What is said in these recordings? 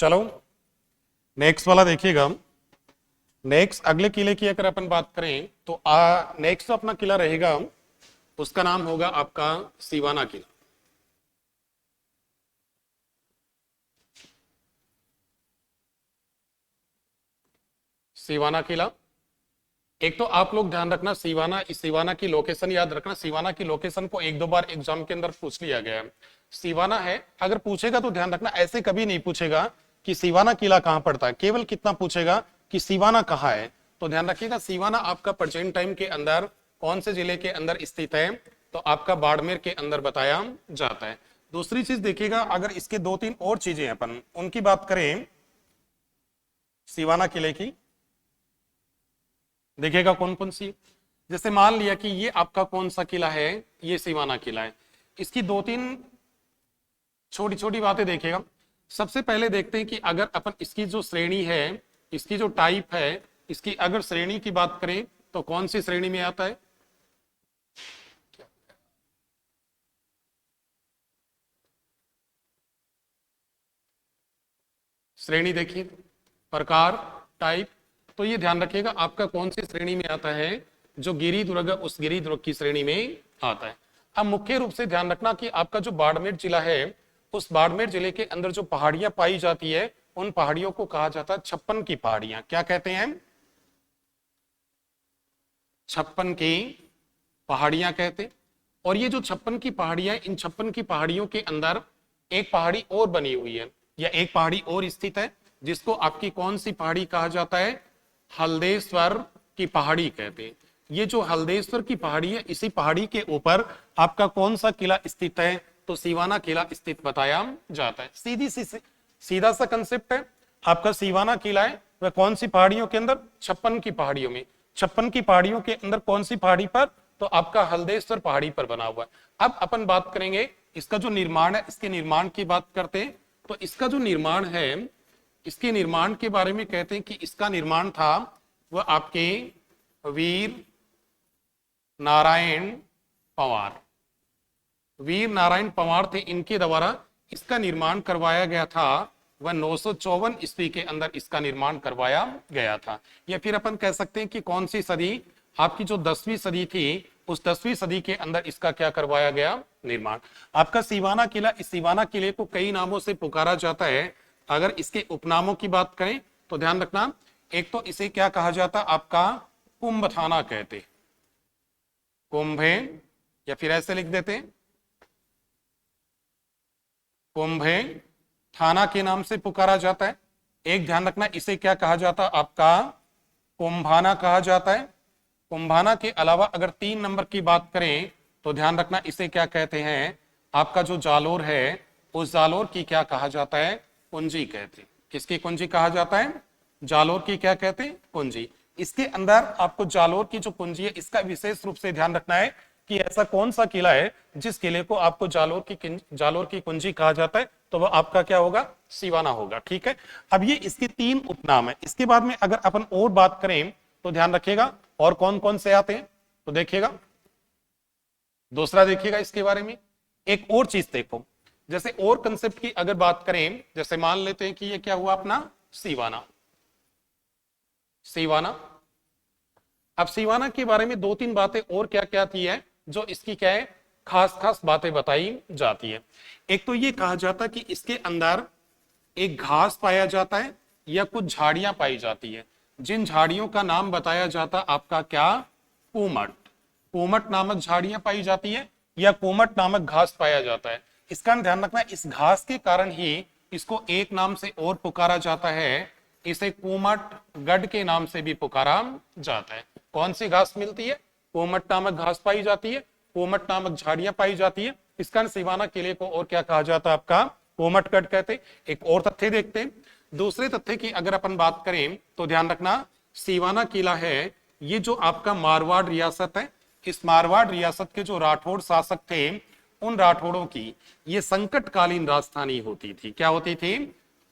चलो नेक्स्ट वाला देखिएगा। नेक्स्ट अगले किले की अगर अपन बात करें तो नेक्स्ट जो अपना किला रहेगा उसका नाम होगा आपका सिवाना किला। सिवाना किला, एक तो आप लोग ध्यान रखना सिवाना की लोकेशन याद रखना। सिवाना की लोकेशन को एक दो बार एग्जाम के अंदर पूछ लिया गया है। सिवाना है, अगर पूछेगा तो ध्यान रखना ऐसे कभी नहीं पूछेगा कि सिवाना किला कहां पड़ता है, केवल कितना पूछेगा कि सिवाना कहां है। तो ध्यान रखिएगा सिवाना आपका प्रेजेंट टाइम के अंदर कौन से जिले के अंदर स्थित है, तो आपका बाड़मेर के अंदर बताया जाता है। दूसरी चीज देखिएगा, अगर इसके दो तीन और चीजें अपन उनकी बात करें सिवाना किले की, देखिएगा कौन कौन सी। जैसे मान लिया कि ये आपका कौन सा किला है, ये सिवाना किला है। इसकी दो तीन छोटी छोटी बातें देखिएगा। सबसे पहले देखते हैं कि अगर अपन इसकी जो श्रेणी है, इसकी जो टाइप है, इसकी अगर श्रेणी की बात करें तो कौन सी श्रेणी में आता है। श्रेणी देखिए, प्रकार, टाइप, तो ये ध्यान रखिएगा आपका कौन सी श्रेणी में आता है, जो गिरी दुर्ग उस गिरी दुर्ग की श्रेणी में आता है। अब मुख्य रूप से ध्यान रखना कि आपका जो बाड़मेर जिला है, उस बाड़मेर जिले के अंदर जो पहाड़ियां पाई जाती है उन पहाड़ियों को कहा जाता है 56 की पहाड़ियां। क्या कहते हैं? 56 की पहाड़ियां कहते। और ये जो 56 की पहाड़ियां, इन 56 की पहाड़ियों के अंदर एक पहाड़ी और बनी हुई है या एक पहाड़ी और स्थित है, जिसको आपकी कौन सी पहाड़ी कहा जाता है? हल्देश्वर की पहाड़ी कहते हैं। ये जो हल्देश्वर की पहाड़ी है, इसी पहाड़ी के ऊपर आपका कौन सा किला स्थित है? तो सिवाना किला स्थित बताया जाता है। सीधा सा कंसेप्ट है आपका। सिवाना किला है वह कौन सी पहाड़ियों के अंदर? 56 की पहाड़ियों में। 56 की पहाड़ियों के अंदर कौन सी पहाड़ी पर? तो आपका हल्देश्वर पहाड़ी पर बना हुआ है। अब अपन बात करेंगे इसका जो निर्माण है, इसके निर्माण की बात करते हैं। तो इसका जो निर्माण है, इसके निर्माण के बारे में कहते हैं कि इसका निर्माण था वह आपके वीर नारायण पंवार। वीर नारायण पंवार थे, इनके द्वारा इसका निर्माण करवाया गया था। वह 954 ईस्वी के अंदर इसका निर्माण करवाया गया था। या फिर अपन कह सकते हैं कि कौन सी सदी, आपकी जो 10वीं सदी थी, उस 10वीं सदी के अंदर इसका क्या करवाया गया? निर्माण। आपका सिवाना किला, इस सिवाना किले को कई नामों से पुकारा जाता है। अगर इसके उपनामों की बात करें तो ध्यान रखना, एक तो इसे क्या कहा जाता? आपका कुंभ थाना कहते, कुंभे, या फिर ऐसे लिख देते कुंभे थाना के नाम से पुकारा जाता है। एक ध्यान रखना, इसे क्या कहा जाता? आपका कुंभाना कहा जाता है। कुंभाना के अलावा अगर 3 नंबर की बात करें तो ध्यान रखना, इसे क्या कहते हैं? आपका जो जालोर है, उस जालोर की क्या कहा जाता है? कुंजी कहते। किसकी कुंजी कहा जाता है? जालोर की क्या कहते हैं? कुंजी। इसके अंदर आपको जालोर की जो कुंजी है, इसका विशेष रूप से ध्यान रखना है कि ऐसा कौन सा किला है जिस किले को आपको जालोर की कुंजी कहा जाता है, तो वह आपका क्या होगा? सिवाना होगा। ठीक है। अब ये इसके 3 उपनाम है। इसके बाद में अगर अपन और बात करें तो ध्यान रखिएगा और कौन कौन से आते हैं। तो देखिएगा, दूसरा देखिएगा इसके बारे में एक और चीज देखो। जैसे और कंसेप्ट की अगर बात करें, जैसे मान लेते हैं कि ये क्या हुआ अपना सिवाना। सिवाना, अब सिवाना के बारे में 2-3 बातें और क्या क्या थी है जो इसकी क्या है, खास खास बातें बताई जाती है। एक तो ये कहा जाता है कि इसके अंदर एक घास पाया जाता है या कुछ झाड़ियां पाई जाती है, जिन झाड़ियों का नाम बताया जाता आपका क्या? पूमट। पूमट नामक झाड़ियां पाई जाती है या पूमट नामक घास पाया जाता है। इसका ध्यान रखना, इस घास के कारण ही इसको एक नाम से और पुकारा जाता है, इसे पूमट गढ़ के नाम से भी पुकारा जाता है। कौन सी घास मिलती है? पूमट नामक घास पाई जाती है, पूमट नामक झाड़ियां पाई जाती है। इसका सिवाना किले को और क्या कहा जाता है? आपका पूमटगढ़ कहते। एक और तथ्य देखते हैं। दूसरे तथ्य की अगर अपन बात करें तो ध्यान रखना, सिवाना किला है ये जो आपका मारवाड़ रियासत है, इस मारवाड़ रियासत के जो राठौड़ शासक थे, उन राठौड़ों की ये संकटकालीन राजधानी होती थी। क्या होती थी?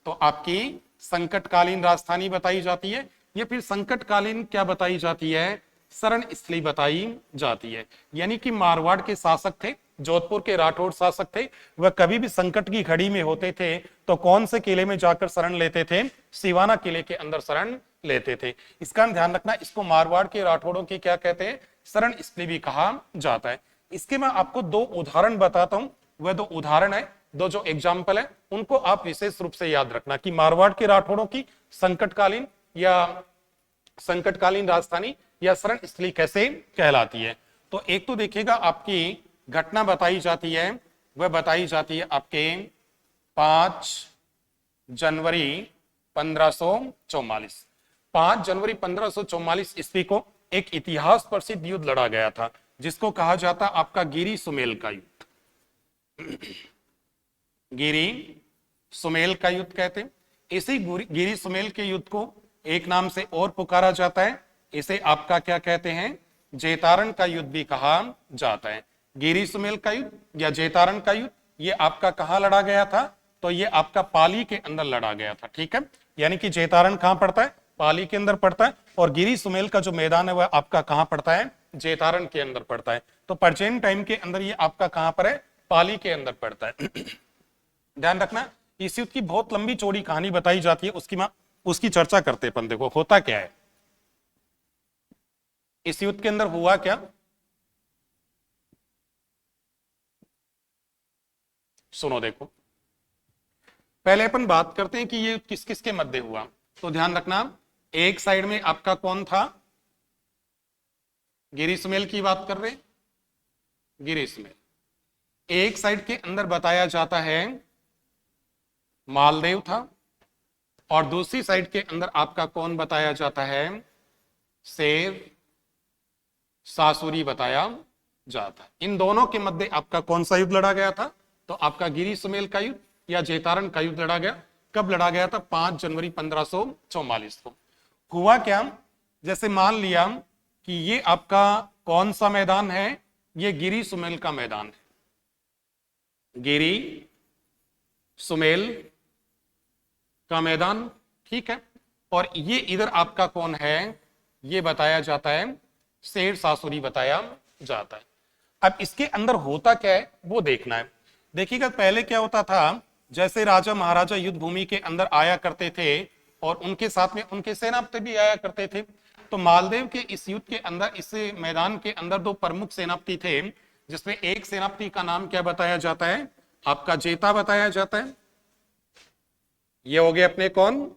तो आपकी संकटकालीन राजधानी बताई जाती है, या फिर संकटकालीन क्या बताई जाती है? शरण स्थली बताई जाती है। यानी कि मारवाड़ के शासक थे, जोधपुर के राठौड़ शासक थे, वह कभी भी संकट की घड़ी में होते थे तो कौन से किले में जाकर शरण लेते थे? सिवाना किले के अंदर शरण लेते थे। इसका ध्यान रखना, इसको मारवाड़ के राठौड़ों की क्या कहते हैं? शरण स्थली भी कहा जाता है। इसके मैं आपको दो उदाहरण बताता हूं, वह दो उदाहरण है, दो जो एग्जाम्पल है, उनको आप विशेष रूप से याद रखना कि मारवाड़ के राठौड़ों की संकटकालीन राजधानी या शरण स्थली कैसे कहलाती है। तो एक तो देखिएगा, आपकी घटना बताई जाती है, वह बताई जाती है आपके 5 जनवरी 1544। 5 जनवरी 1544 ईस्वी को एक इतिहास प्रसिद्ध युद्ध लड़ा गया था, जिसको कहा जाता आपका गिरी सुमेल का युद्ध। गिरी सुमेल का युद्ध कहते हैं। इसी गिरी सुमेल के युद्ध को एक नाम से और पुकारा जाता है, इसे आपका क्या कहते हैं? जेतारण का युद्ध भी कहा जाता है। गिरी सुमेल का युद्ध या जेतारण का युद्ध, ये आपका कहां लड़ा गया था? तो ये आपका पाली के अंदर लड़ा गया था, ठीक है। यानी कि जेतारण कहां पड़ता है? पाली के अंदर पड़ता है, और गिरी सुमेल का जो मैदान है वह आपका कहां पड़ता है? जेतारण के अंदर पड़ता है। तो प्रेजेंट टाइम के अंदर ये आपका कहां पर है? पाली के अंदर पड़ता है। ध्यान रखना, इस युद्ध की बहुत लंबी चौड़ी कहानी बताई जाती है, उसकी चर्चा करते अपन। देखो होता क्या है इस युद्ध के अंदर, हुआ क्या? सुनो, देखो पहले अपन बात करते हैं कि ये किस किस के मध्य हुआ। तो ध्यान रखना, एक साइड में आपका कौन था? गिरी सुमेल की बात कर रहे, गिरी सुमेल। एक साइड के अंदर बताया जाता है मालदेव था, और दूसरी साइड के अंदर आपका कौन बताया जाता है? सेर सासुरी बताया जाता है। इन दोनों के मध्य आपका कौन सा युद्ध लड़ा गया था? तो आपका गिरी सुमेल का युद्ध या जेतारण का युद्ध लड़ा गया। कब लड़ा गया था? 5 जनवरी 1544 को। हुआ क्या, जैसे मान लिया कि ये आपका कौन सा मैदान है? ये गिरी सुमेल का मैदान है, गिरी सुमेल का मैदान, ठीक है। और ये इधर आपका कौन है? ये बताया जाता है शेर सासुरी बताया जाता है। अब इसके अंदर होता क्या है वो देखना है। देखिएगा, पहले क्या होता था, जैसे राजा महाराजा युद्ध भूमि के अंदर आया करते थे और उनके साथ में उनके सेनापति भी आया करते थे। तो मालदेव के इस युद्ध के अंदर, इस मैदान के अंदर दो प्रमुख सेनापति थे, जिसमें एक सेनापति का नाम क्या बताया जाता है? आपका जेता बताया जाता है। ये हो गए अपने कौन?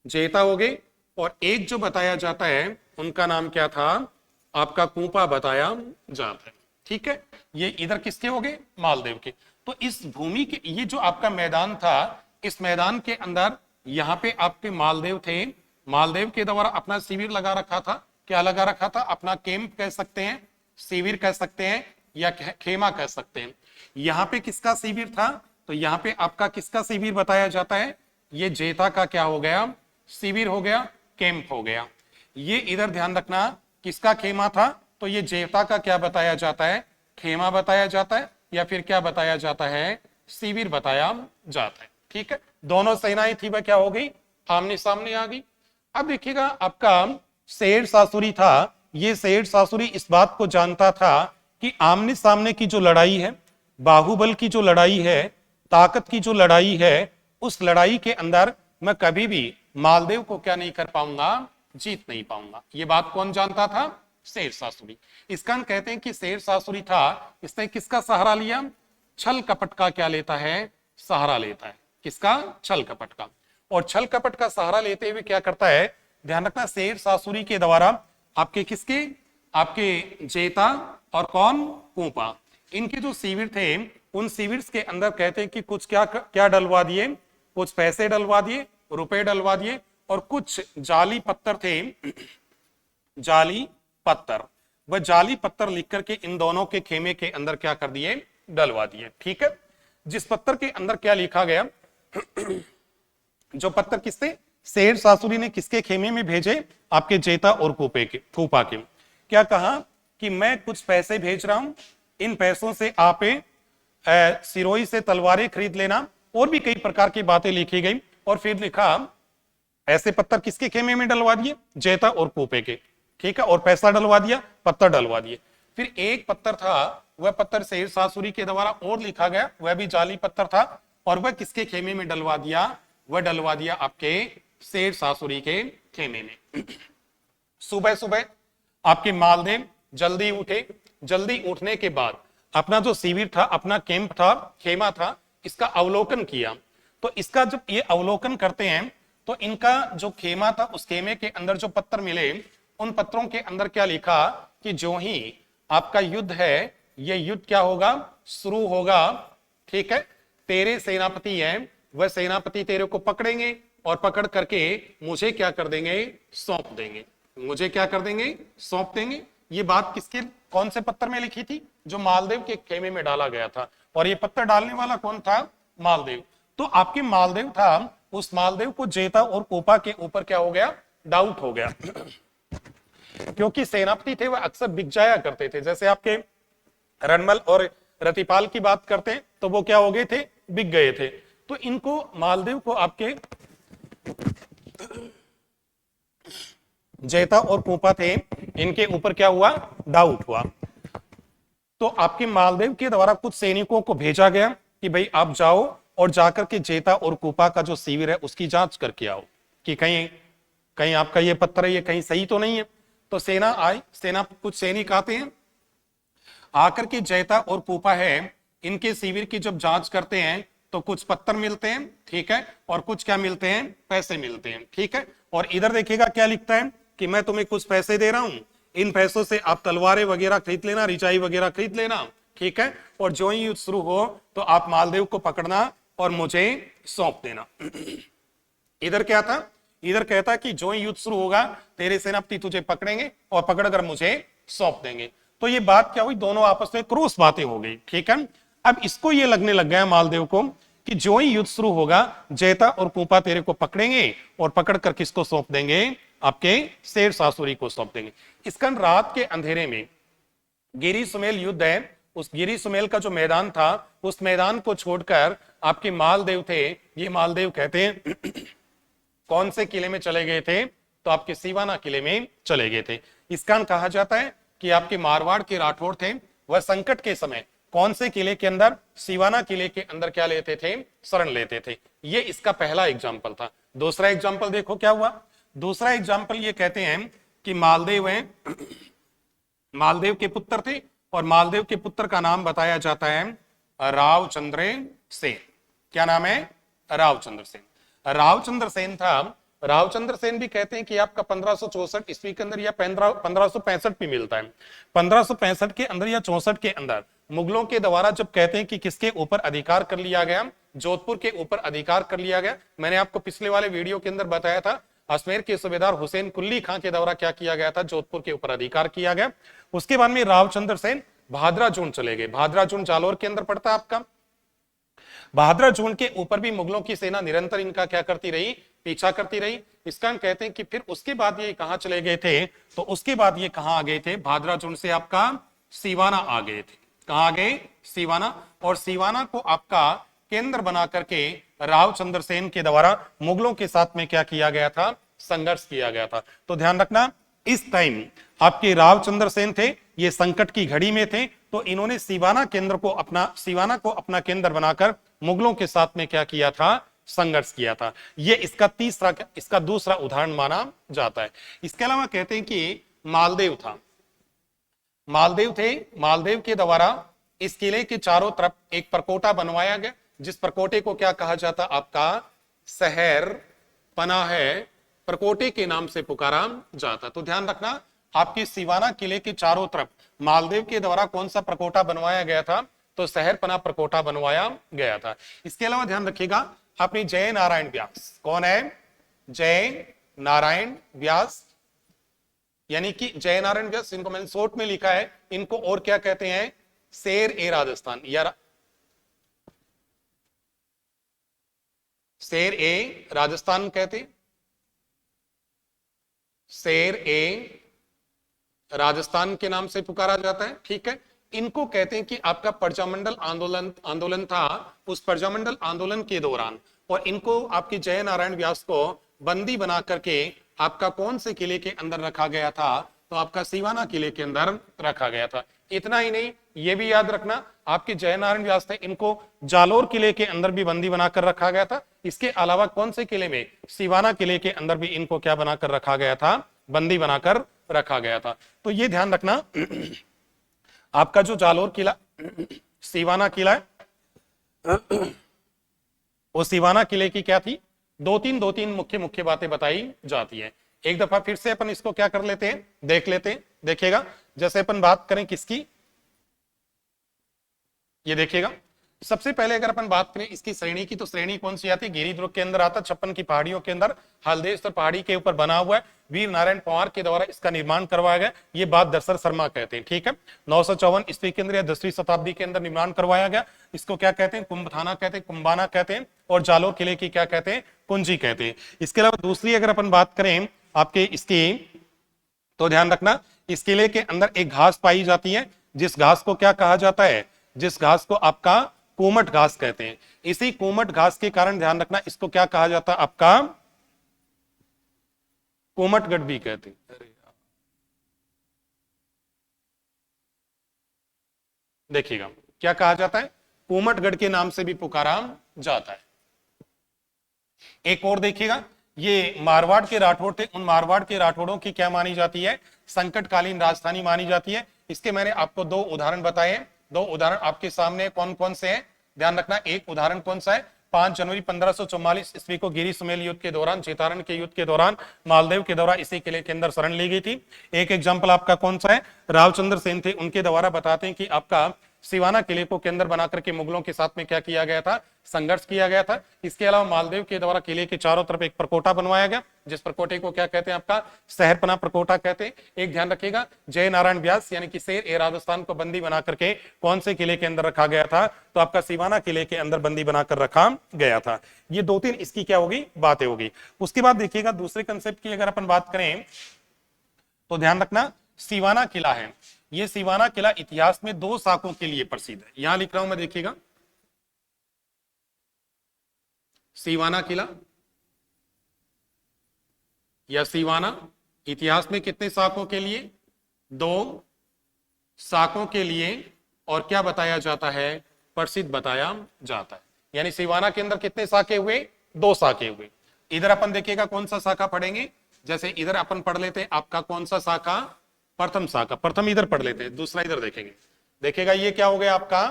जेता हो गए। और एक जो बताया जाता है उनका नाम क्या था? आपका कुंपा बताया जाता है, ठीक है। ये इधर किसके हो गए? मालदेव के। तो इस भूमि के, ये जो आपका मैदान था, इस मैदान के अंदर यहाँ पे आपके मालदेव थे। मालदेव के द्वारा अपना शिविर लगा रखा था। क्या लगा रखा था? अपना कैंप कह सकते हैं, शिविर कह सकते हैं, या खेमा कह सकते हैं। यहाँ पे किसका शिविर था? तो यहाँ पे आपका किसका शिविर बताया जाता है? ये जेता का क्या हो गया? शिविर हो गया, कैंप हो गया। ये इधर ध्यान रखना, किसका खेमा था? तो ये जेता का क्या बताया जाता है? खेमा बताया जाता है, या फिर क्या बताया जाता है? शिविर बताया जाता है, ठीक है। दोनों सेनाएं थी वह क्या हो गई? आमने सामने आ गई। अब देखिएगा, आपका शेर सासुरी था, ये शेर सासुरी इस बात को जानता था कि आमने सामने की जो लड़ाई है, बाहुबल की जो लड़ाई है, ताकत की जो लड़ाई है, उस लड़ाई के अंदर मैं कभी भी मालदेव को क्या नहीं कर पाऊंगा? जीत नहीं पाऊंगा। ये बात कौन जानता था? शेर सासुरी। इसका कहते हैं कि शेर सासुरी था, इसने किसका सहारा लिया? छल कपट का क्या लेता है? सहारा लेता है। किसका? छल कपट का। और छल कपट का सहारा लेते हुए क्या करता है? ध्यान रखना, शेर सासुरी के द्वारा आपके किसके? आपके जेता और कौन? कुंपा। इनके जो शिविर थे, उन शिविर के अंदर कहते हैं कि कुछ क्या क्या डलवा दिए? कुछ पैसे डलवा दिए, रुपए डलवा दिए, और कुछ जाली पत्थर थे, जाली पत्थर। वह जाली पत्थर लिख करके इन दोनों के खेमे के अंदर क्या कर दिए? डलवा दिए, ठीक है। जिस पत्थर के अंदर क्या लिखा गया? जो पत्थर किससे? शेर सासुरी ने किसके खेमे में भेजे? आपके जेता और कुंपा के। क्या कहा कि मैं कुछ पैसे भेज रहा हूं, इन पैसों से आप सिरोही से तलवारें खरीद लेना, और भी कई प्रकार की बातें लिखी गई। और फिर लिखा, ऐसे पत्थर किसके खेमे में डलवा दिए? जेता और कुंपे के, ठीक है। और पैसा डलवा दिया, पत्थर डलवा दिए। फिर एक पत्थर था वह पत्थर शेर शाह सूरी के द्वारा और लिखा गया, वह भी जाली पत्थर था, और वह किसके खेमे में डलवा दिया, वह डलवा दिया आपके शेर शाह सूरी के खेमे में। सुबह सुबह आपके मालदेव जल्दी उठे, जल्दी उठने के बाद अपना जो शिविर था, अपना कैंप था, खेमा था, इसका अवलोकन किया। तो इसका जब ये अवलोकन करते हैं तो इनका जो खेमा था, उस खेमे के अंदर जो पत्थर मिले, उन पत्थरों के अंदर क्या लिखा कि जो ही आपका युद्ध है, ये युद्ध क्या होगा, शुरू होगा, ठीक है, तेरे सेनापति हैं, वह सेनापति तेरे को पकड़ेंगे और पकड़ करके मुझे क्या कर देंगे, सौंप देंगे, मुझे क्या कर देंगे, सौंप देंगे। ये बात किसके, कौन से पत्थर में लिखी थी, जो मालदेव के खेमे में डाला गया था, और ये पत्थर डालने वाला कौन था, मालदेव। तो आपके मालदेव था, उस मालदेव को जेता और कोपा के ऊपर क्या हो गया, डाउट हो गया। क्योंकि सेनापति थे वह अक्सर बिक जाया करते थे, जैसे आपके रणमल और रतिपाल की बात करते तो वो क्या हो गए थे, बिक गए थे। तो इनको मालदेव को आपके जेता और कोपा थे, इनके ऊपर क्या हुआ, डाउट हुआ। तो आपके मालदेव के द्वारा कुछ सैनिकों को भेजा गया कि भाई आप जाओ और जाकर के जेता और कोपा का जो शिविर है उसकी जांच करके आओ कि कहीं कहीं आपका ये पत्थर है ये कहीं सही तो नहीं है। तो सेना आई, सेना कुछ सैनिक आते हैं, आकर के जेता और कोपा है इनके शिविर की जब जांच करते हैं तो कुछ पत्थर मिलते हैं, ठीक है, और कुछ क्या मिलते हैं, पैसे मिलते हैं, ठीक है। और इधर देखिएगा क्या लिखता है कि मैं तुम्हें कुछ पैसे दे रहा हूं, इन पैसों से आप तलवारें वगैरह खरीद लेना, रिचाई वगैरह खरीद लेना, ठीक है, और जो ही युद्ध शुरू हो तो आप मालदेव को पकड़ना और मुझे सौंप देना। इधर क्या था, इधर कहता कि जो ही युद्ध शुरू होगा तेरे सेनापति तुझे पकड़ेंगे और पकड़कर मुझे सौंप देंगे। तो ये बात क्या हुई, दोनों आपस में क्रॉस बातें हो गई, ठीक है। अब इसको ये लगने लग गया मालदेव को कि जो ही युद्ध शुरू होगा जेता और कोपा तेरे को पकड़ेंगे और पकड़कर किसको सौंप देंगे, आपके शेर शाह सूरी को सौंप देंगे। इसका रात के अंधेरे में गिरी सुमेल युद्ध है, उस गिरी सुमेल का जो मैदान था उस मैदान को छोड़कर आपके मालदेव थे, ये मालदेव कहते हैं कौन से किले में चले गए थे, तो आपके सिवाना किले में चले गए थे। इसका कहा जाता है कि आपके मारवाड़ के राठौड़ थे, वह संकट के समय कौन से किले के अंदर, सिवाना किले के अंदर क्या लेते थे, शरण लेते थे। ये इसका पहला एग्जाम्पल था। दूसरा एग्जाम्पल देखो क्या हुआ, दूसरा एग्जाम्पल ये कहते हैं कि मालदेव हैं, मालदेव के पुत्र थे और मालदेव के पुत्र का नाम बताया जाता है रावचंद्र सेन। क्या नाम है, रावचंद्र सेन। रावचंद्र सेन था, रावचंद्र सेन भी कहते हैं कि आपका 1564 ईस्वी के अंदर या 1565 भी मिलता है। 1565 के अंदर या 64 के अंदर मुगलों के द्वारा जब कहते हैं कि किसके ऊपर अधिकार कर लिया गया, जोधपुर के ऊपर अधिकार कर लिया गया। मैंने आपको पिछले वाले वीडियो के अंदर बताया था अजमेर के सूबेदार हुसैन कुल्ली खां के द्वारा क्या किया गया था, जोधपुर के ऊपर अधिकार किया गया। उसके बाद में रावचंद्र सेन भादरा जोन चले गए, भादरा जोन जालोर के अंदर पड़ता है आपका। भादरा जोन के ऊपर भी मुगलों की सेना निरंतर इनका क्या करती रही, पीछा करती रही। इसका कहते हैं कि फिर उसके बाद ये कहां चले गए थे, तो उसके बाद ये कहां आ गए थे, भादरा जोन से आपका सिवाना आ गए थे। कहां आ गए, सिवाना। और सिवाना को आपका केंद्र बना करके रावचंद्र सेन के द्वारा मुगलों के साथ में क्या किया गया था, संघर्ष किया गया था। तो ध्यान रखना इस टाइम आपके रावचंद्र सेन थे, ये संकट की घड़ी में थे, तो इन्होंने सिवाना को अपना केंद्र बनाकर मुगलों के साथ में क्या किया था, संघर्ष किया था। ये इसका दूसरा उदाहरण माना जाता है। इसके अलावा कहते हैं कि मालदेव था, मालदेव थे, मालदेव के द्वारा इस किले के चारों तरफ एक परकोटा बनवाया गया, जिस परकोटे को क्या कहा जाता, आपका शहर पना है परकोटे के नाम से पुकारा जाता। तो ध्यान रखना आपके सिवाना किले के चारों तरफ मालदेव के द्वारा कौन सा प्रकोटा बनवाया गया था, तो शहरपना प्रकोटा बनवाया गया था। इसके अलावा ध्यान रखिएगा अपनी जय नारायण व्यास, कौन है, जय नारायण व्यास, यानी कि जय नारायण व्यास, इनको मैंने शॉर्ट में लिखा है, इनको और क्या कहते हैं, शेर ए राजस्थान या शेर ए राजस्थान कहते, शेर ए राजस्थान के नाम से पुकारा जाता है, ठीक है। इनको कहते हैं कि आपका प्रजामंडल आंदोलन था, उस प्रजामंडल आंदोलन के दौरान, और इनको आपके जय नारायण व्यास को बंदी बना करके आपका कौन से किले के अंदर रखा गया था, तो आपका सिवाना किले के अंदर रखा गया था। इतना ही नहीं, ये भी याद रखना, आपके जयनारायण व्यास थे, इनको जालोर किले के अंदर भी बंदी बनाकर रखा गया था। इसके अलावा कौन से किले में, सिवाना किले के अंदर भी इनको क्या बनाकर रखा गया था, बंदी बनाकर रखा गया था। तो ये ध्यान रखना, आपका जो जालोर किला, सिवाना किला है, वो सिवाना किले की क्या थी, दो तीन मुख्य मुख्य बातें बताई जाती है। एक दफा फिर से अपन इसको क्या कर लेते हैं, देख लेते हैं। देखिएगा, जैसे अपन बात करें किसकी, ये देखिएगा, सबसे पहले अगर अपन बात करें इसकी श्रेणी की, तो श्रेणी कौन सी आती है, गिरिदुर्ग के अंदर आता, 56 की पहाड़ियों के अंदर हल्देश्वर पहाड़ी के ऊपर बना हुआ है। वीर नारायण पंवार के द्वारा इसका निर्माण करवाया गया, ये बात दशरथ शर्मा कहते हैं। ठीक है, 954 ईस्वी के अंदर या 10वीं शताब्दी के अंदर निर्माण करवाया गया। इसको क्या कहते हैं, कुंभथाना कहते हैं, कुंभाना कहते हैं, और जालोर किले की क्या कहते हैं, कुंजी कहते हैं। इसके अलावा दूसरी अगर अपन बात करें आपके इसकी, तो ध्यान रखना, इस किले के अंदर एक घास पाई जाती है, जिस घास को क्या कहा जाता है, जिस घास को आपका कोमट घास कहते हैं। इसी कोमट घास के कारण ध्यान रखना, इसको क्या कहा जाता है, आपका कोमटगढ़ भी कहते हैं। देखिएगा, क्या कहा जाता है, कोमटगढ़ के नाम से भी पुकारा जाता है। एक और देखिएगा, ये मारवाड़ के राठौड़ थे, उन मारवाड़ के राठौड़ों की क्या मानी जाती है, संकटकालीन राजधानी मानी जाती है। इसके मैंने आपको दो उदाहरण बताए, दो उदाहरण आपके सामने कौन कौन से हैं, ध्यान रखना। एक उदाहरण कौन सा है, 5 जनवरी 1544 ईस्वी को गिरी सुमेल युद्ध के दौरान, चेतारण के युद्ध के दौरान मालदेव के द्वारा इसी किले के अंदर शरण ली गई थी। एक एग्जाम्पल आपका कौन सा है, रावचंद्र सेन थे, उनके द्वारा बताते हैं कि आपका सिवाना किले को केंद्र बनाकर के मुगलों के साथ में क्या किया गया था, संघर्ष किया गया था। इसके अलावा मालदेव के द्वारा किले के चारों तरफ एक प्रकोटा बनवाया गया, जिस प्रकोटे को क्या कहते हैं, आपका शहरपना प्रकोटा कहते हैं। एक ध्यान रखिएगा, जय नारायण व्यास यानी कि शेर ए राजस्थान को बंदी बना करके कौन से किले के अंदर रखा गया था, तो आपका सिवाना किले के अंदर बंदी बनाकर रखा गया था। ये दो तीन इसकी क्या होगी, बातें होगी। उसके बाद देखिएगा, दूसरे कंसेप्ट की अगर अपन बात करें, तो ध्यान रखना, सिवाना किला है, ये सिवाना किला इतिहास में 2 शाखों के लिए प्रसिद्ध है। यहां लिख रहा हूं मैं, देखिएगा, सिवाना किला या सिवाना इतिहास में कितने शाखों के लिए, 2 शाखों के लिए, और क्या बताया जाता है, प्रसिद्ध बताया जाता है। यानी सिवाना के अंदर कितने शाखे हुए, 2 शाखे हुए। इधर अपन देखिएगा कौन सा शाखा पढ़ेंगे, जैसे इधर अपन पढ़ लेते हैं आपका कौन सा शाखा, प्रथम शाखा, प्रथम इधर पढ़ लेते हैं, दूसरा इधर देखेंगे। देखिएगा, ये क्या हो गया आपका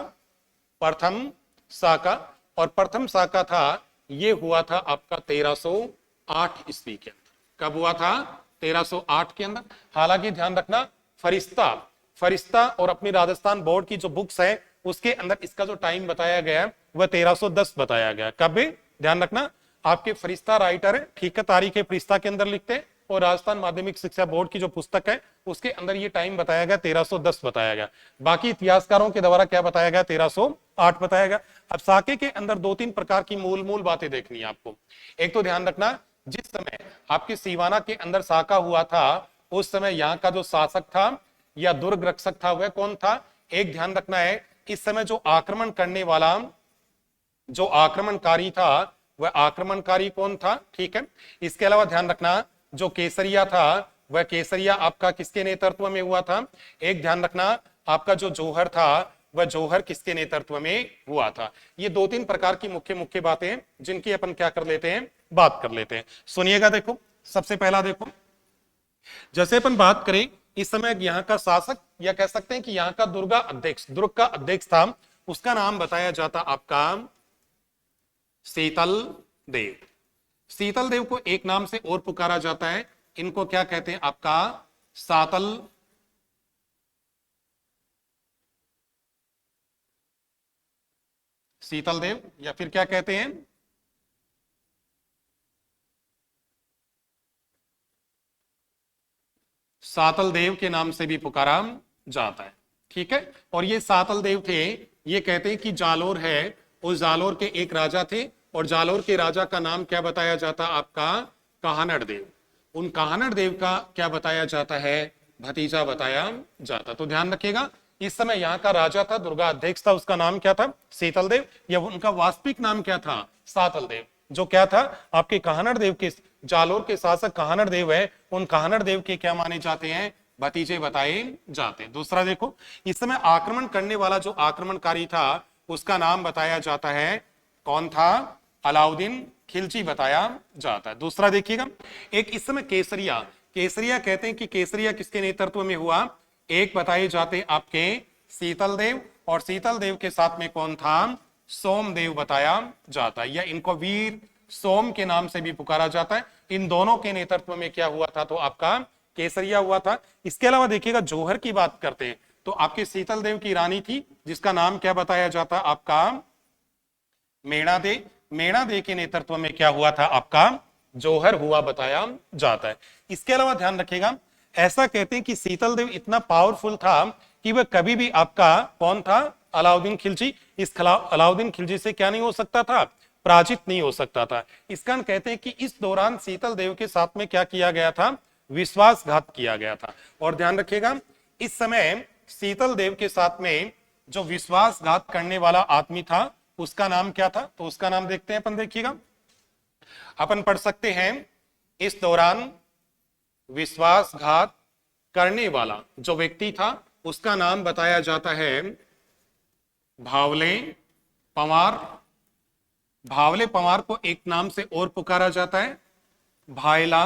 प्रथम शाखा, और प्रथम शाखा था, ये हुआ था आपका 1308 ईस्वी के अंदर। कब हुआ था, 1308 के अंदर। हालांकि ध्यान रखना, फरिश्ता और अपनी राजस्थान बोर्ड की जो बुक्स है उसके अंदर इसका जो टाइम बताया गया वह 1310 बताया गया। कब, ध्यान रखना, आपके फरिश्ता राइटर है, ठीक है, तारीख फरिश्ता के अंदर लिखते हैं, और राजस्थान माध्यमिक शिक्षा बोर्ड की जो पुस्तक है उसके अंदर ये टाइम बताया गया 1310 बताया गया। बाकी इतिहासकारों के द्वारा क्या बताया गया, 1308 बताया गया। अब शाखे के अंदर 2-3 प्रकार की मूल बातें देखनी है आपको। एक तो ध्यान रखना, जिस समय आपके सिवाना के अंदर शाखा हुआ था, उस समय यहाँ का जो शासक था या दुर्ग रक्षक था वह कौन था। एक ध्यान रखना है, इस समय जो आक्रमण करने वाला, जो आक्रमणकारी था, वह आक्रमणकारी कौन था, ठीक है। इसके अलावा ध्यान रखना, जो केसरिया था, वह केसरिया आपका किसके नेतृत्व में हुआ था। एक ध्यान रखना, आपका जो जौहर था, वह जौहर किसके नेतृत्व में हुआ था। ये 2-3 प्रकार की मुख्य बातें जिनकी अपन क्या कर लेते हैं, बात कर लेते हैं। सुनिएगा, देखो, सबसे पहला देखो, जैसे अपन बात करें, इस समय यहाँ का शासक या कह सकते हैं कि यहाँ का दुर्ग का अध्यक्ष था, उसका नाम बताया जाता आपका शीतल देव। शीतल देव को एक नाम से और पुकारा जाता है, इनको क्या कहते हैं, आपका सातल शीतल देव, या फिर क्या कहते हैं, सातल देव के नाम से भी पुकारा जाता है, ठीक है। और ये सातल देव थे, ये कहते हैं कि जालोर है, उस जालोर के एक राजा थे, और जालोर के राजा का नाम क्या बताया जाता, आपका काहनड़ देव। उन काहनड़ देव का क्या बताया जाता है, भतीजा बताया जाता। तो ध्यान रखिएगा, इस समय यहाँ का राजा था, दुर्गा अध्यक्ष था, उसका नाम क्या था, शीतल देव, या उनका वास्तविक नाम क्या था, सातल देव। जो क्या था, आपके काहनड़ देव के, जालोर के शासक काहनड़ देव है, उन काहनड़ देव के क्या माने जाते हैं, भतीजे बताए जाते हैं। दूसरा देखो, इस समय आक्रमण करने वाला जो आक्रमणकारी था उसका नाम बताया जाता है, कौन था? अलाउद्दीन खिलजी बताया जाता है। दूसरा देखिएगा, एक इस समय केसरिया, केसरिया कहते हैं कि केसरिया किसके नेतृत्व में हुआ? एक बताए जाते हैं आपके शीतल देव, और शीतल देव के साथ में कौन था? सोमदेव बताया जाता है, या इनको वीर सोम के नाम से भी पुकारा जाता है। इन दोनों के नेतृत्व में क्या हुआ था? तो आपका केसरिया हुआ था। इसके अलावा देखिएगा, जौहर की बात करते हैं तो आपके शीतल देव की रानी थी जिसका नाम क्या बताया जाता है? आपका मेणा दे। मेणा दे के नेतृत्व में क्या हुआ था? आपका जौहर हुआ बताया जाता है। इसके अलावा ध्यान रखिएगा, ऐसा कहते हैं कि शीतल देव इतना पावरफुल था कि वह कभी भी आपका कौन था? अलाउद्दीन खिलजी, इस अलाउद्दीन खिलजी से क्या नहीं हो सकता था? पराजित नहीं हो सकता था। इस कारण कहते हैं कि इस दौरान शीतल देव के साथ में क्या किया गया था? विश्वासघात किया गया था। और ध्यान रखिएगा, इस समय शीतल देव के साथ में जो विश्वासघात करने वाला आदमी था उसका नाम क्या था? तो उसका नाम देखते हैं अपन, देखिएगा, अपन पढ़ सकते हैं, इस दौरान विश्वासघात करने वाला जो व्यक्ति था उसका नाम बताया जाता है भावले पंवार। भावले पंवार को एक नाम से और पुकारा जाता है, भायला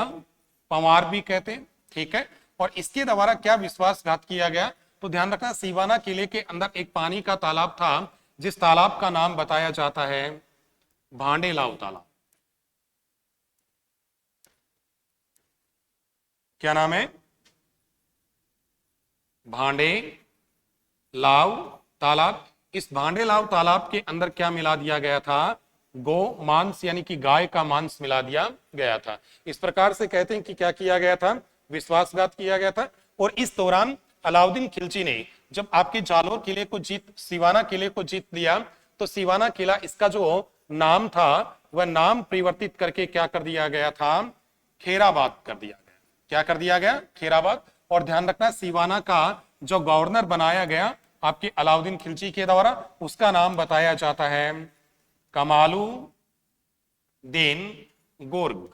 पंवार भी कहते हैं, ठीक है। और इसके द्वारा क्या विश्वासघात किया गया? तो ध्यान रखना, सिवाना किले के अंदर एक पानी का तालाब था जिस तालाब का नाम बताया जाता है भांडेलाव तालाब। क्या नाम है? भांडे लाव तालाब। इस भांडेलाव तालाब के अंदर क्या मिला दिया गया था? गो मांस, यानी कि गाय का मांस मिला दिया गया था। इस प्रकार से कहते हैं कि क्या किया गया था? विश्वासघात किया गया था। और इस दौरान अलाउद्दीन खिलजी ने जब आपके जालोर किले को सिवाना किले को जीत लिया तो सिवाना किला, इसका जो नाम था वह नाम परिवर्तित करके क्या कर दिया गया था? खेराबाद कर दिया गया। क्या कर दिया गया? खेराबाद। और ध्यान रखना, सिवाना का जो गवर्नर बनाया गया आपके अलाउद्दीन खिलजी के द्वारा उसका नाम बताया जाता है कमालुद्दीन गुर्ग।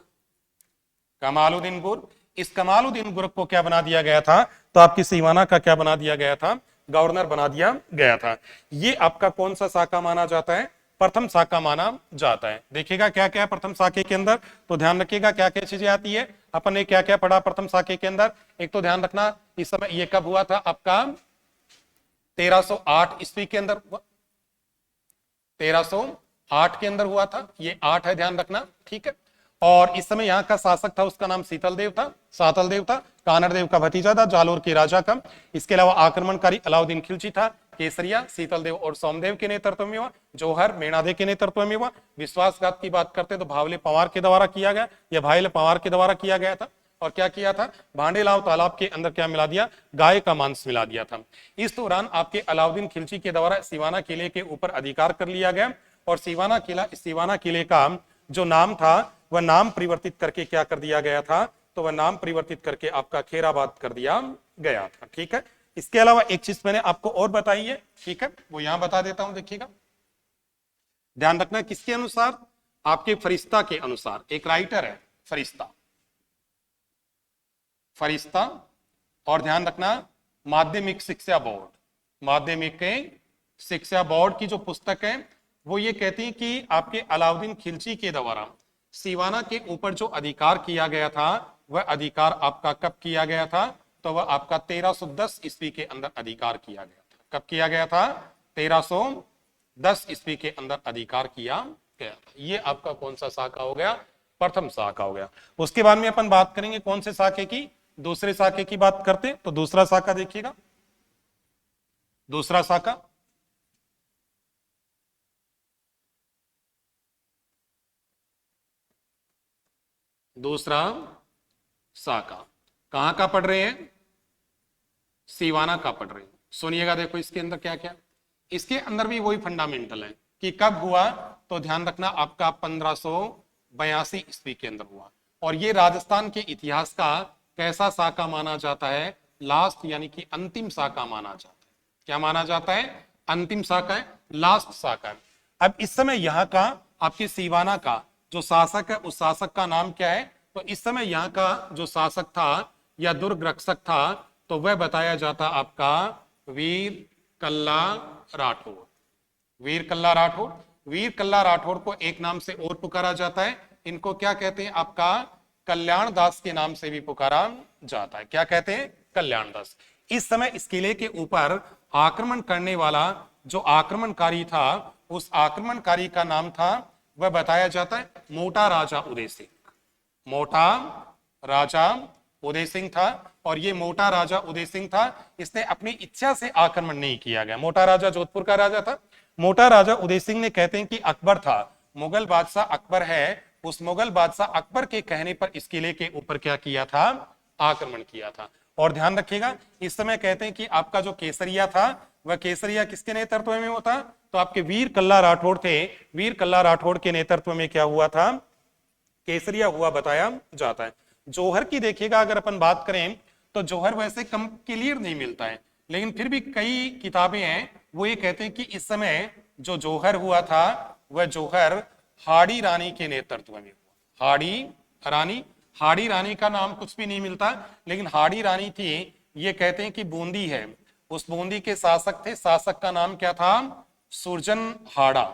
कमालुद्दीन गुर्ग। इस कमालुद्दीन गुर्ग को क्या बना दिया गया था? तो आपकी सिवाना का क्या बना दिया गया था? गवर्नर बना दिया गया था। ये आपका कौन सा साका माना जाता है? प्रथम साका माना जाता है। देखिएगा क्या क्या है प्रथम साके के अंदर, तो ध्यान रखिएगा क्या क्या चीजें आती है। अपन ने क्या क्या पढ़ा प्रथम साके के अंदर? एक तो ध्यान रखना, इस समय ये कब हुआ था? आपका 1308 ईस्वी के अंदर हुआ, 1308 के अंदर हुआ था। ये 8 है, ध्यान रखना, ठीक है। और इस समय यहाँ का शासक था उसका नाम शीतल देव था, सातल देव था, कानर देव का भतीजा था, जालोर के राजा का। इसके अलावा आक्रमणकारी अलाउद्दीन खिलजी था। केसरिया शीतल देव और सोमदेव के नेतृत्व में हुआ। जौहर मेणादे के नेतृत्व में हुआ। विश्वासघात की बात करते तो भावले पंवार के द्वारा किया गया, या भाईले पंवार के द्वारा किया गया था। और क्या किया था? भांडेलाव तालाब के अंदर क्या मिला दिया? गाय का मांस मिला दिया था। इस दौरान आपके अलाउद्दीन खिलजी के द्वारा सिवाना किले के ऊपर अधिकार कर लिया गया और सिवाना किले का जो नाम था वह नाम परिवर्तित करके क्या कर दिया गया था? तो वह नाम परिवर्तित करके आपका खेराबाद कर दिया गया था, ठीक है। इसके अलावा एक चीज मैंने आपको और बताई है, ठीक है, वो यहां बता देता हूं, देखिएगा, ध्यान रखना, किसके अनुसार? आपके फरिश्ता के अनुसार। एक राइटर है फरिश्ता, फरिश्ता। और ध्यान रखना, माध्यमिक शिक्षा बोर्ड, माध्यमिक शिक्षा बोर्ड की जो पुस्तक है वो ये कहती है कि आपके अलाउद्दीन खिलजी के द्वारा सिवाना के ऊपर जो अधिकार किया गया था वह अधिकार आपका कब किया गया था? तो वह आपका 1310 ईस्वी के अंदर अधिकार किया गया था। कब किया गया था? 1310 ईस्वी के अंदर अधिकार किया गया था। ये आपका कौन सा शाखा हो गया? प्रथम शाखा हो गया। उसके बाद में अपन बात करेंगे कौन से शाखे की? दूसरे शाखे की बात करते तो दूसरा शाखा देखिएगा, दूसरा शाखा दूसरा शाखा कहां का पढ़ रहे हैं? सिवाना का पढ़ रहे हैं। सुनिएगा, देखो इसके अंदर क्या क्या, इसके अंदर भी वही फंडामेंटल है कि कब हुआ? तो ध्यान रखना, आपका 1582 ईस्वी के अंदर हुआ। और ये राजस्थान के इतिहास का कैसा शाखा माना जाता है? लास्ट, यानी कि अंतिम शाखा माना जाता है। क्या माना जाता है? अंतिम शाखा है, लास्ट शाखा है। अब इस समय यहाँ का आपके सिवाना का जो शासक है उस शासक का नाम क्या है? तो इस समय यहाँ का जो शासक था या दुर्ग रक्षक था तो वह बताया जाता आपका वीर कल्ला राठौर। वीर कल्ला राठौर, वीर कल्ला राठौर को एक नाम से और पुकारा जाता है, इनको क्या कहते हैं आपका कल्याण दास के नाम से भी पुकारा जाता है। क्या कहते हैं? कल्याण दास। इस समय इस किले के ऊपर आक्रमण करने वाला जो आक्रमणकारी था, उस आक्रमणकारी का नाम था, वह बताया जाता है मोटा राजा उदय सिंह। मोटा राजा उदय सिंह था, और ये मोटा राजा उदय सिंह था, इसने अपनी इच्छा से आक्रमण नहीं किया गया। मोटा राजा जोधपुर का राजा था। मोटा राजा उदय सिंह ने, कहते हैं कि अकबर था, मुगल बादशाह अकबर है, उस मुगल बादशाह अकबर के कहने पर इस किले के ऊपर क्या किया था? आक्रमण किया था। और ध्यान रखिएगा, इस समय कहते हैं कि आपका जो केसरिया था, वह केसरिया किसके नेतृत्व में होता? तो आपके वीर कल्ला राठौड़ थे। वीर कल्ला राठौड़ के नेतृत्व में क्या हुआ था? केसरिया हुआ बताया जाता है। जौहर की देखिएगा, अगर अपन बात करें तो जौहर वैसे कम क्लियर नहीं मिलता है, लेकिन फिर भी कई किताबें हैं वो ये कहते हैं कि इस समय जो जौहर हुआ था, वह जौहर हाड़ी रानी के नेतृत्व में हुआ। हाड़ी रानी का नाम कुछ भी नहीं मिलता, लेकिन हाड़ी रानी थी, ये कहते हैं कि बूंदी है, उस बूंदी के शासक थे। शासक का नाम क्या था? सुरजन हाड़ा।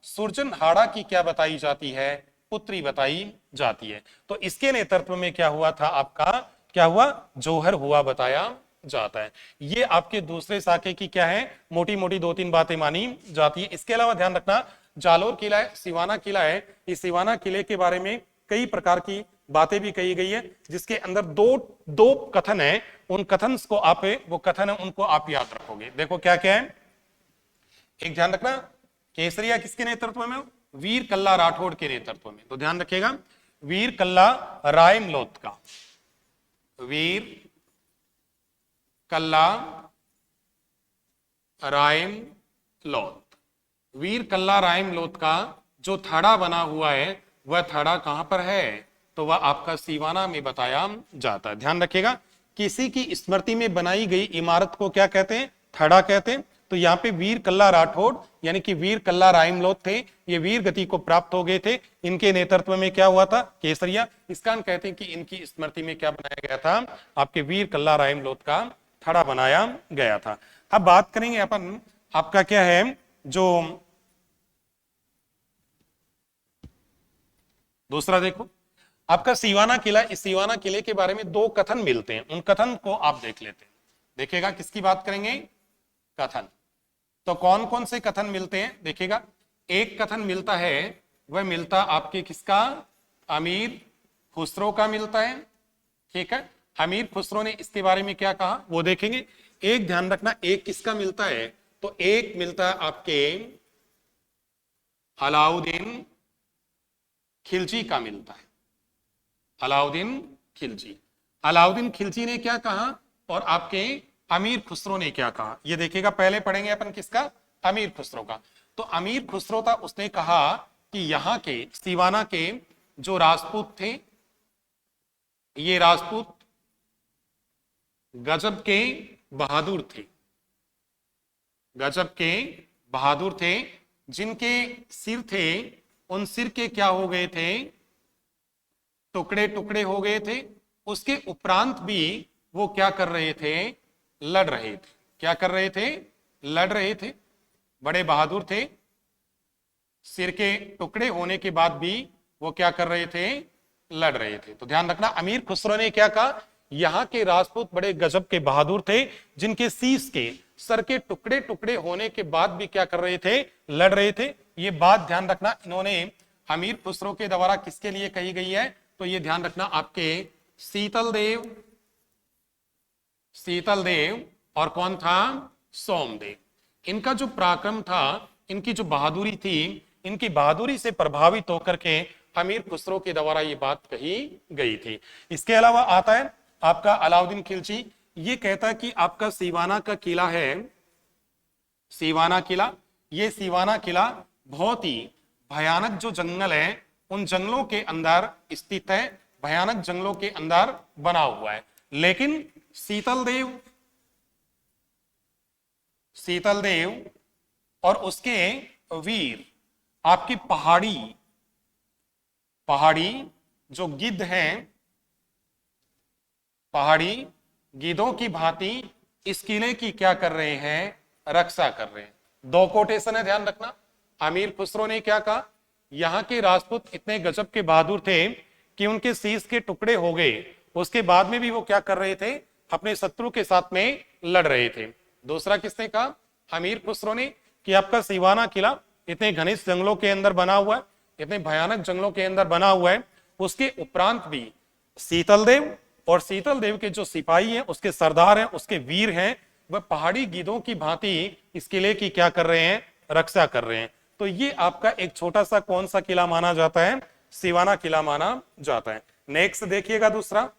सुरजन हाड़ा की क्या बताई जाती है? पुत्री बताई जाती है। तो इसके नेतृत्व में क्या हुआ था आपका? क्या हुआ? जौहर हुआ बताया जाता है। ये आपके दूसरे साके की क्या है? मोटी मोटी दो तीन बातें मानी जाती है। इसके अलावा ध्यान रखना, जालोर किला है, सिवाना किला है, इस सिवाना किले के बारे में कई प्रकार की बातें भी कही गई है, जिसके अंदर दो कथन है। उन कथन को आप, वो कथन है उनको आप याद रखोगे। देखो क्या क्या है। एक ध्यान रखना, केसरिया किसके नेतृत्व में? वीर कल्ला राठौड़ के नेतृत्व में। तो ध्यान रखिएगा, वीर कल्ला रायमलोत का, वीर कल्ला रायमलोत, वीर कल्ला रायमलोत का जो थड़ा बना हुआ है, वह थड़ा कहां पर है? तो वह आपका सिवाना में बताया जाता है। ध्यान रखिएगा, किसी की स्मृति में बनाई गई इमारत को क्या कहते हैं? थड़ा कहते हैं। तो यहाँ पे वीर कल्ला राठौड़ यानी कि वीर कल्ला रायमलोत थे, ये वीर गति को प्राप्त हो गए थे, इनके नेतृत्व में क्या हुआ था? केसरिया। इस कारण कहते हैं कि इनकी स्मृति में क्या बनाया गया था? आपके वीर कल्ला रायमलोत का थड़ा बनाया गया था। अब बात करेंगे अपन, आपका क्या है जो दूसरा, देखो आपका सिवाना किला। इस सिवाना किले के बारे में दो कथन मिलते हैं, उन कथन को आप देख लेते हैं। देखिएगा किसकी बात करेंगे? कथन। तो कौन कौन से कथन मिलते हैं? देखिएगा, एक कथन मिलता है, वह मिलता आपके किसका? अमीर खुसरो का मिलता है। ठीक है, अमीर खुसरो ने इसके बारे में क्या कहा वो देखेंगे। एक ध्यान रखना, एक किसका मिलता है? तो एक मिलता है आपके अलाउद्दीन खिलजी का मिलता है। अलाउद्दीन खिलजी। अलाउद्दीन खिलजी ने क्या कहा और आपके अमीर खुसरो ने क्या कहा, ये देखिएगा। पहले पढ़ेंगे अपन किसका? अमीर खुसरो का। तो अमीर खुसरो था, उसने कहा कि यहाँ के सिवाना के जो राजपूत थे, ये राजपूत गजब के बहादुर थे, गजब के बहादुर थे। जिनके सिर थे, उन सिर के क्या हो गए थे? टुकड़े टुकड़े हो गए थे। उसके उपरांत भी वो क्या कर रहे थे? लड़ रहे थे। क्या कर रहे थे? लड़ रहे थे। बड़े बहादुर थे। सिर के टुकड़े होने के बाद भी वो क्या कर रहे थे? लड़ रहे थे। तो ध्यान रखना, अमीर खुसरो ने क्या कहा? यहाँ के राजपूत बड़े गजब के बहादुर थे, जिनके शीश के, सर के टुकड़े टुकड़े होने के बाद भी क्या कर रहे थे? लड़ रहे थे। ये बात ध्यान रखना, इन्होंने अमीर खुसरो के द्वारा किसके लिए कही गई है? तो ये ध्यान रखना, आपके शीतल देव और कौन था? सोमदेव। इनका जो पराक्रम था, इनकी जो बहादुरी थी, इनकी बहादुरी से प्रभावित होकर के अमीर खुसरो के द्वारा ये बात कही गई थी। इसके अलावा आता है आपका अलाउद्दीन खिलजी। ये कहता है कि आपका सिवाना का किला है, सिवाना किला, ये सिवाना किला बहुत ही भयानक जो जंगल है, उन जंगलों के अंदर स्थित है, भयानक जंगलों के अंदर बना हुआ है। लेकिन शीतल देव और उसके वीर, आपकी पहाड़ी जो गिद्ध हैं, पहाड़ी गीदों की भांति इस किले की क्या कर रहे हैं, रक्षा कर रहे हैं। दो कोटेशन है, ध्यान रखना। अमीर खुसरो ने क्या कहा, यहाँ के राजपूत इतने गजब के बहादुर थे कि उनके शीश के टुकड़े हो गए, उसके बाद में भी वो क्या कर रहे थे, अपने शत्रु के साथ में लड़ रहे थे। दूसरा किसने कहा, अमीर खुसरो ने, कि आपका सिवाना किला इतने घनिष्ठ जंगलों के अंदर बना हुआ है, इतने भयानक जंगलों के अंदर बना हुआ है, उसके उपरांत भी शीतल देव और शीतल देव के जो सिपाही हैं, उसके सरदार हैं, उसके वीर हैं, वह पहाड़ी गीदों की भांति इस किले की क्या कर रहे हैं, रक्षा कर रहे हैं। तो ये आपका एक छोटा सा कौन सा किला माना जाता है, सिवाना किला माना जाता है। नेक्स्ट देखिएगा दूसरा,